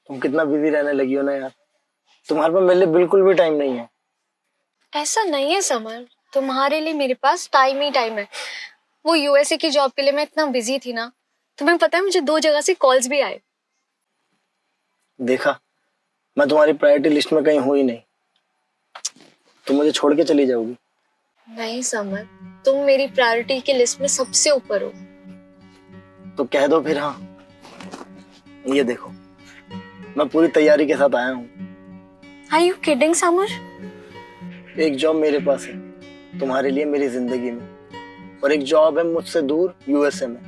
तुम कितना बिजी रहने लगी हो ना यार, तुम्हारे पास मेरे लिए बिल्कुल भी टाइम नहीं है। ऐसा नहीं है समर, तुम्हारे लिए मेरे पास टाइम ही टाइम है। वो यूएसए की जॉब के लिए मैं इतना बिजी थी ना, तुम्हें पता है मुझे 2 जगह से कॉल्स भी आए। देखा, मैं तुम्हारी प्रायोरिटी लिस्ट में कहीं हूं ही नहीं। तुम मुझे छोड़ के चली जाओगी? नहीं समर, तुम मेरी प्रायोरिटी की लिस्ट में सबसे ऊपर हो। तो कह दो फिर हाँ। ये देखो, मैं पूरी तैयारी के साथ आया हूँ। Are you kidding Samar? एक जॉब मेरे पास है तुम्हारे लिए मेरी जिंदगी में, और एक जॉब है मुझसे दूर यूएसए में।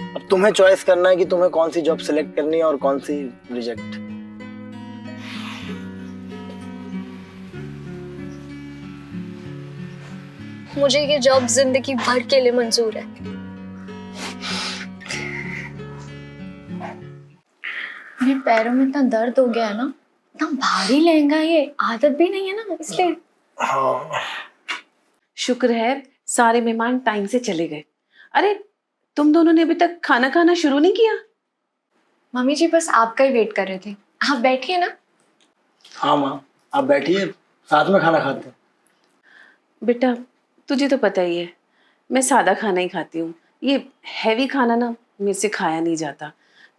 अब तुम्हें चॉइस करना है कि तुम्हें कौन सी जॉब सिलेक्ट करनी है और कौन सी रिजेक्ट। मुझे ये जॉब जिंदगी भर के लिए मंजूर है। मेरे पैरों में इतना दर्द हो गया है ना, इतना भारी लहंगा, ये आदत भी नहीं है ना, इसलिए। हाँ। शुक्र है सारे मेहमान टाइम से चले गए। अरे तुम दोनों ने अभी तक खाना खाना शुरू नहीं किया? मम्मी जी बस आपका ही वेट कर रहे थे, आप बैठिए ना। हाँ माँ, आप बैठिए, साथ में खाना खाते हैं। बेटा तुझे तो पता ही है मैं सादा खाना ही खाती हूँ। ये हैवी खाना ना मेरे से खाया नहीं जाता,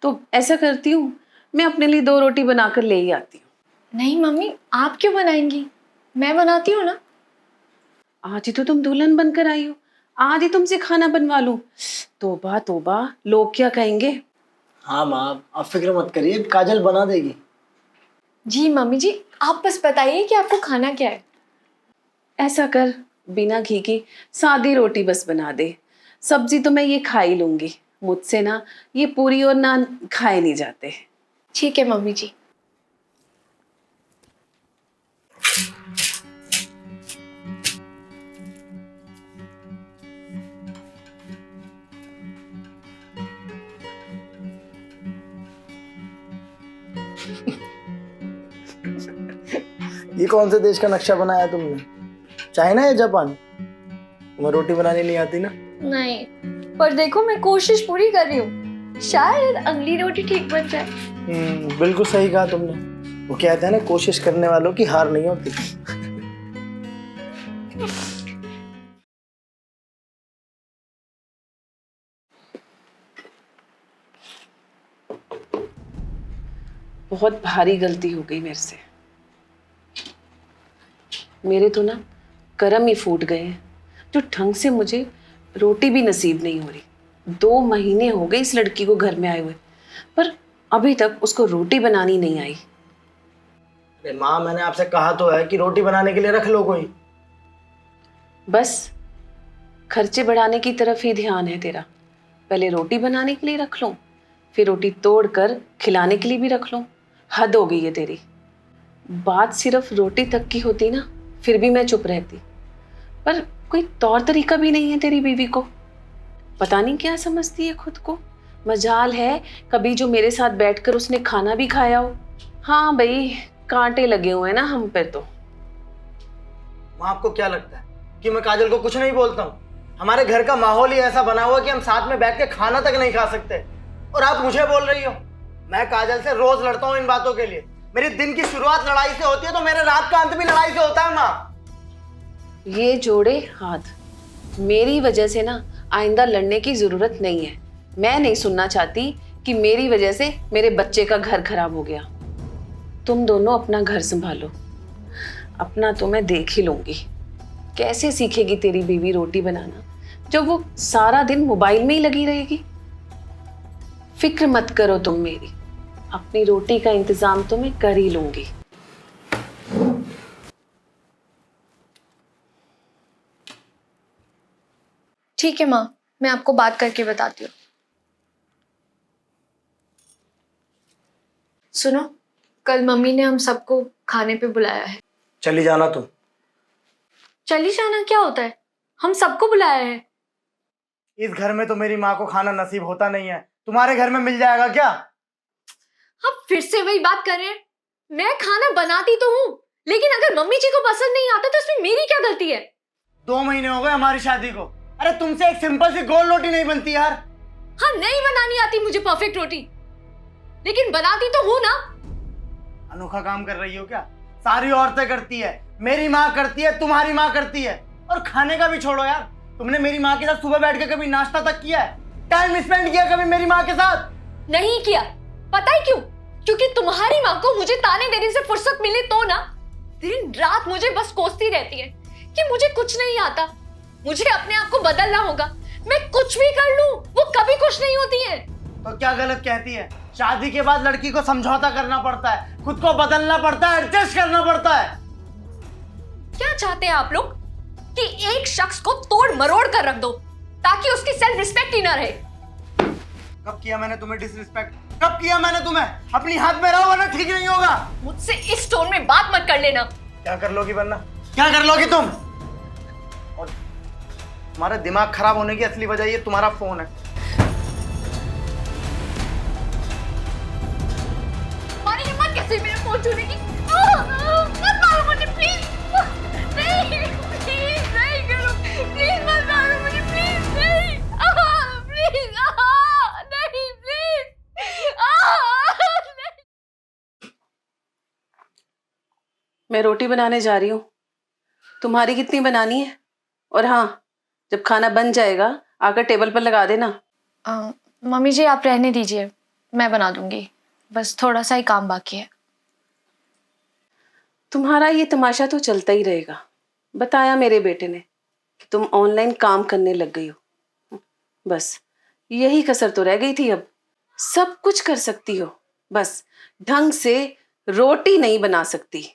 तो ऐसा करती हूँ मैं अपने लिए 2 रोटी बनाकर ले ही आती हूँ। नहीं मम्मी, आप क्यों बनाएंगी, मैं बनाती हूँ ना। आज ही तो तुम दुल्हन बनकर आई हो, आज ही तुमसे खाना बनवा लूं? तोबा तोबा, लोग क्या कहेंगे। हाँ माँ, आप फिक्र मत करिए, काजल बना देगी। जी मम्मी जी, आप बस बताइए कि आपको खाना क्या है। ऐसा कर, बिना घी की सादी रोटी बस बना दे। सब्जी तो मैं ये खा ही लूंगी, मुझसे ना ये पूरी और नान खाए नहीं जाते। ठीक है मम्मी जी। ये कौन से देश का नक्शा बनाया तुमने? चाइना या जापान? तुम्हें रोटी बनानी नहीं आती ना? नहीं, पर देखो मैं कोशिश पूरी कर रही हूँ, शायद अगली रोटी ठीक बन जाए। बिल्कुल सही कहा तुमने। वो कहते हैं ना, कोशिश करने वालों की हार नहीं होती। बहुत भारी गलती हो गई मेरे से। मेरे तो ना कर्म ही फूट गए हैं, जो ढंग से मुझे रोटी भी नसीब नहीं हो रही। 2 महीने हो गए इस लड़की को घर में आए हुए, पर अभी तक उसको रोटी बनानी नहीं आई। अरे माँ, मैंने आपसे कहा तो है कि रोटी बनाने के लिए रख लो कोई। बस खर्चे बढ़ाने की तरफ ही ध्यान है तेरा। पहले रोटी बनाने के लिए रख लो, फिर रोटी तोड़ कर खिलाने के लिए भी रख लो। हद हो गई है तेरी। बात सिर्फ रोटी तक की होती ना, फिर भी मैं चुप रहती, पर कोई तौर तरीका भी नहीं है तेरी बीवी को। पता नहीं क्या समझती है खुद को। मजाल है कभी जो मेरे साथ बैठकर उसने खाना भी खाया हो। हाँ भाई, कांटे लगे हुए हैं ना हम पे तो। माँ, आपको क्या लगता है कि मैं काजल को कुछ नहीं बोलता हूँ? हमारे घर का माहौल ही ऐसा बना हुआ कि हम साथ में बैठ के खाना तक नहीं खा सकते, और आप मुझे बोल रही हो? मैं काजल से रोज लड़ता हूँ इन बातों के लिए। मेरी दिन की शुरुआत लड़ाई से होती है, तो मेरे रात का अंत भी लड़ाई से होता है माँ। ये जोड़े हाथ, मेरी वजह से ना आइंदा लड़ने की जरूरत नहीं है। मैं नहीं सुनना चाहती कि मेरी वजह से मेरे बच्चे का घर खराब हो गया। तुम दोनों अपना घर संभालो, अपना तो मैं देख ही लूंगी। कैसे सीखेगी तेरी बीवी रोटी बनाना जब वो सारा दिन मोबाइल में ही लगी रहेगी। फिक्र मत करो तुम मेरी, अपनी रोटी का इंतजाम तो मैं कर ही लूंगी। ठीक है माँ, मैं आपको बात करके बताती हूँ। सुनो, कल मम्मी ने हम सबको खाने पे बुलाया है। चली जाना तुम। चली जाना क्या होता है, हम सबको बुलाया है। इस घर में तो मेरी माँ को खाना नसीब होता नहीं है, तुम्हारे घर में मिल जाएगा क्या? हम फिर से वही बात कर रहे हैं। मैं खाना बनाती तो हूँ, लेकिन अगर मम्मी जी को पसंद नहीं आता तो इसमें मेरी क्या गलती है। 2 महीने हो गए हमारी शादी को। अरे तुमसे एक सिंपल सी गोल रोटी नहीं बनती यार। हाँ, नहीं बनानी आती मुझे परफेक्ट रोटी, लेकिन बनाती तो हूँ ना। अनोखा काम कर रही हो क्या? सारी औरतें करती है, मेरी माँ करती है, तुम्हारी माँ करती है। और खाने का भी छोड़ो यार, तुमने मेरी माँ के साथ सुबह बैठ के कभी नाश्ता तक किया है? टाइम स्पेंड किया कभी मेरी माँ के साथ? नहीं किया। पता है क्यों? क्योंकि तुम्हारी माँ को मुझे ताने देने से फुर्सत मिले तो ना, दिन रात मुझे बस कोसती रहती है कि मुझे कुछ नहीं आता, मुझे अपने आप को बदलना होगा। मैं कुछ भी कर लूं, वो कभी खुश नहीं होती है। तो क्या गलत कहती है? शादी के बाद लड़की को समझौता करना पड़ता है, खुद को बदलना पड़ता है, एडजस्ट करना पड़ता है। क्या चाहते हैं आप लोग कि एक शख्स को तोड़ मरोड़ कर रख दो ताकि उसकी सेल्फ रिस्पेक्ट ही ना रहे? कब किया मैंने तुम्हें डिसरिस्पेक्ट? कब किया मैंने तुम्हें? अपनी हाथ में रहो वरना ठीक नहीं होगा। मुझसे इस टोन में बात मत कर लेना। क्या कर लोगी वरना? क्या कर लोगी तुम? और तुम्हारे दिमाग खराब होने की असली वजह ये तुम्हारा फोन है। तुम्हारी हिम्मत कैसे मेरे फोन छूने की? मत मारो मुझे प्लीज। नहीं प्लीज नहीं करो, प्लीज मत मारो मुझे प्लीज। नहीं प्लीज नहीं प्लीज नहीं। मैं रोटी बनाने जा रही हूँ, तुम्हारी कितनी बनानी है? और हाँ, जब खाना बन जाएगा आकर टेबल पर लगा देना। मम्मी जी आप रहने दीजिए, मैं बना दूंगी, बस थोड़ा सा ही काम बाकी है। तुम्हारा ये तमाशा तो चलता ही रहेगा। बताया मेरे बेटे ने कि तुम ऑनलाइन काम करने लग गई हो, बस यही कसर तो रह गई थी। अब सब कुछ कर सकती हो, बस ढंग से रोटी नहीं बना सकती।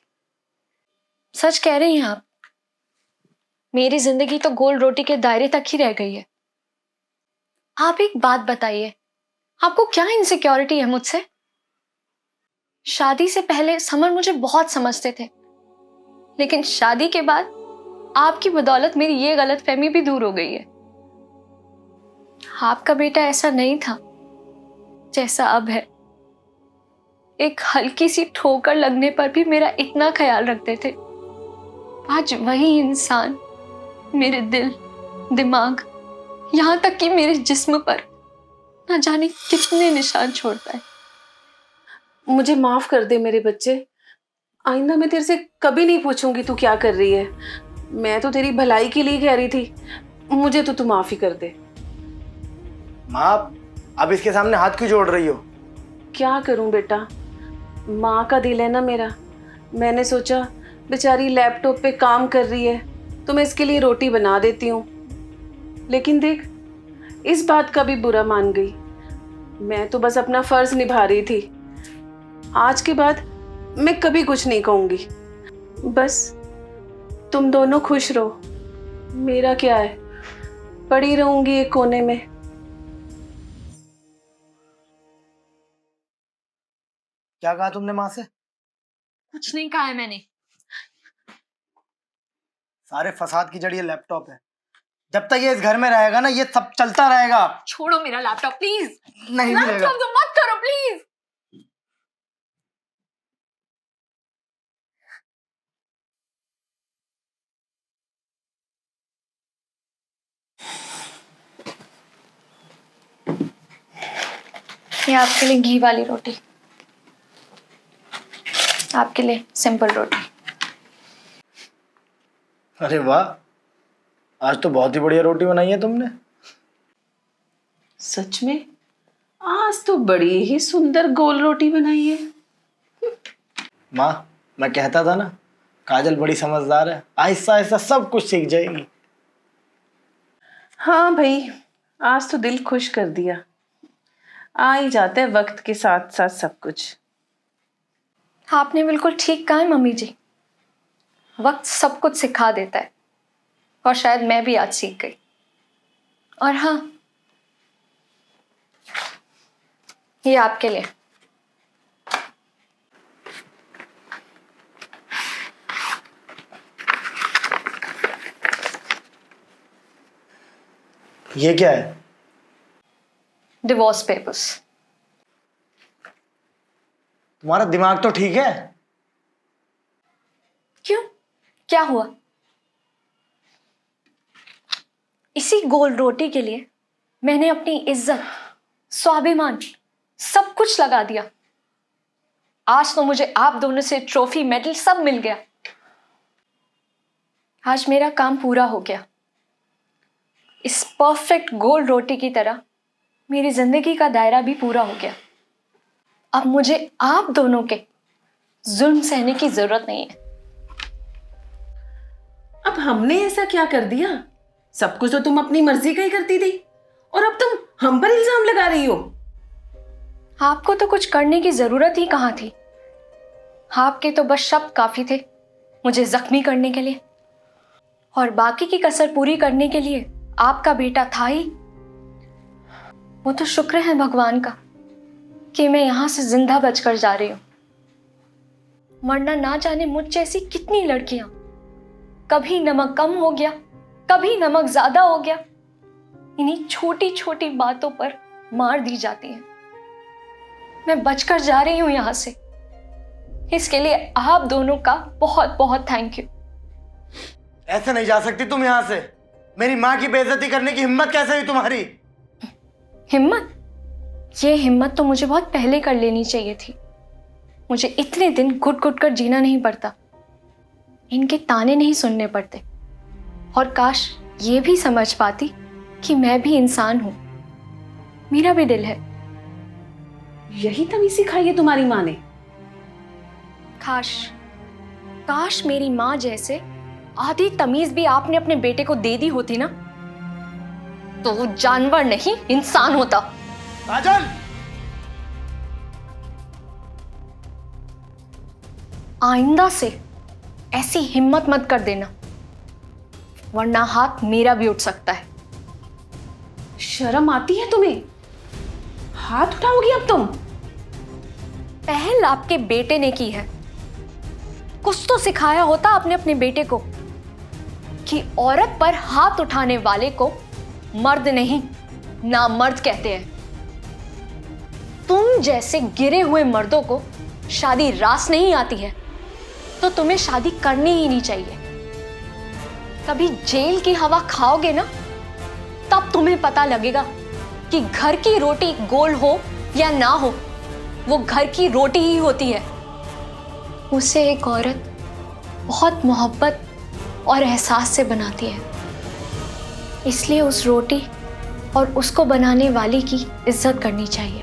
सच कह रही हैं आप, मेरी जिंदगी तो गोल रोटी के दायरे तक ही रह गई है। आप एक बात बताइए, आपको क्या इनसिक्योरिटी है मुझसे? शादी से पहले समर मुझे बहुत समझते थे, लेकिन शादी के बाद आपकी बदौलत मेरी ये गलतफहमी भी दूर हो गई है। आपका बेटा ऐसा नहीं था जैसा अब है। एक हल्की सी ठोकर लगने पर भी मेरा इतना ख्याल रखते थे। आज वही इंसान मेरे दिल, दिमाग, यहां तक कि मेरे जिस्म पर ना जाने कितने निशान छोड़ता है। मुझे माफ कर दे मेरे बच्चे, आइंदा मैं तेरे से कभी नहीं पूछूंगी तू क्या कर रही है। मैं तो तेरी भलाई के लिए कह रही थी, मुझे तो तू माफ ही कर दे। माँ, अब इसके सामने हाथ क्यों जोड़ रही हो? क्या करूं बेटा, माँ का दिल है ना मेरा। मैंने सोचा बेचारी लैपटॉप पे काम कर रही है तो मैं इसके लिए रोटी बना देती हूँ, लेकिन देख इस बात का भी बुरा मान गई। मैं तो बस अपना फर्ज निभा रही थी। आज के बाद मैं कभी कुछ नहीं कहूंगी, बस तुम दोनों खुश रहो। मेरा क्या है, पड़ी रहूंगी एक कोने में। क्या कहा तुमने माँ से? कुछ नहीं कहा है मैंने। सारे फसाद की जड़ ये लैपटॉप है। जब तक ये इस घर में रहेगा ना, ये सब चलता रहेगा। छोड़ो मेरा लैपटॉप प्लीज। नहीं मिलेगा। लैपटॉप तो मत करो प्लीज। ये आपके लिए घी वाली रोटी, आपके लिए सिंपल रोटी। अरे वाह, आज तो बहुत ही बढ़िया रोटी बनाई है तुमने। सच में आज तो बड़ी ही सुंदर गोल रोटी बनाई है। माँ, मैं कहता था ना, काजल बड़ी समझदार है, आहिस्ता आहिस्ता सब कुछ सीख जाएगी। हाँ भाई, आज तो दिल खुश कर दिया। आ ही जाते हैं वक्त के साथ साथ सब कुछ। आपने बिल्कुल ठीक कहा है मम्मी जी, वक्त सब कुछ सिखा देता है, और शायद मैं भी आज सीख गई। और हाँ, ये आपके लिए। ये क्या है? Divorce papers. तुम्हारा दिमाग तो ठीक है? क्यों, क्या हुआ? इसी गोल रोटी के लिए मैंने अपनी इज्जत, स्वाभिमान, सब कुछ लगा दिया। आज तो मुझे आप दोनों से ट्रॉफी मेडल सब मिल गया। आज मेरा काम पूरा हो गया। इस परफेक्ट गोल रोटी की तरह मेरी जिंदगी का दायरा भी पूरा हो गया। अब मुझे आप दोनों के जुल्म सहने की जरूरत नहीं है। अब हमने ऐसा क्या कर दिया? सब कुछ तो तुम अपनी मर्जी का ही करती थी, और अब तुम हम पर इल्जाम लगा रही हो। आपको तो कुछ करने की जरूरत ही कहाँ थी। आपके तो बस शब्द काफी थे मुझे जख्मी करने के लिए, और बाकी की कसर पूरी करने के लिए आपका बेटा था ही। वो तो शुक्र है भगवान का कि मैं यहां से जिंदा बचकर जा रही हूं, वरना ना जाने मुझ जैसी कितनी लड़कियां कभी नमक कम हो गया, कभी नमक ज्यादा हो गया, इन्हीं छोटी छोटी बातों पर मार दी जाती हैं। मैं बचकर जा रही हूं यहां से, इसके लिए आप दोनों का बहुत बहुत थैंक यू। ऐसे नहीं जा सकती तुम यहाँ से। मेरी माँ की बेइज्जती करने की हिम्मत कैसे हुई तुम्हारी? हिम्मत? ये हिम्मत तो मुझे बहुत पहले कर लेनी चाहिए थी। मुझे इतने दिन घुट घुट कर जीना नहीं पड़ता, इनके ताने नहीं सुनने पड़ते, और काश ये भी समझ पाती कि मैं भी इंसान हूं, मेरा भी दिल है। यही तमीज सिखाई है तुम्हारी माँ ने? काश मेरी माँ जैसे आधी तमीज भी आपने अपने बेटे को दे दी होती ना, तो वो जानवर नहीं इंसान होता। काजल! आइंदा से ऐसी हिम्मत मत कर देना, वरना हाथ मेरा भी उठ सकता है। शर्म आती है तुम्हें? हाथ उठाओगी अब तुम? पहल आपके बेटे ने की है। कुछ तो सिखाया होता आपने अपने बेटे को कि औरत पर हाथ उठाने वाले को मर्द नहीं नामर्द कहते हैं। तुम जैसे गिरे हुए मर्दों को शादी रास नहीं आती है तो तुम्हें शादी करनी ही नहीं चाहिए। कभी जेल की हवा खाओगे ना, तब तुम्हें पता लगेगा कि घर की रोटी गोल हो या ना हो, वो घर की रोटी ही होती है। उसे एक औरत बहुत मोहब्बत और एहसास से बनाती है, इसलिए उस रोटी और उसको बनाने वाली की इज्जत करनी चाहिए।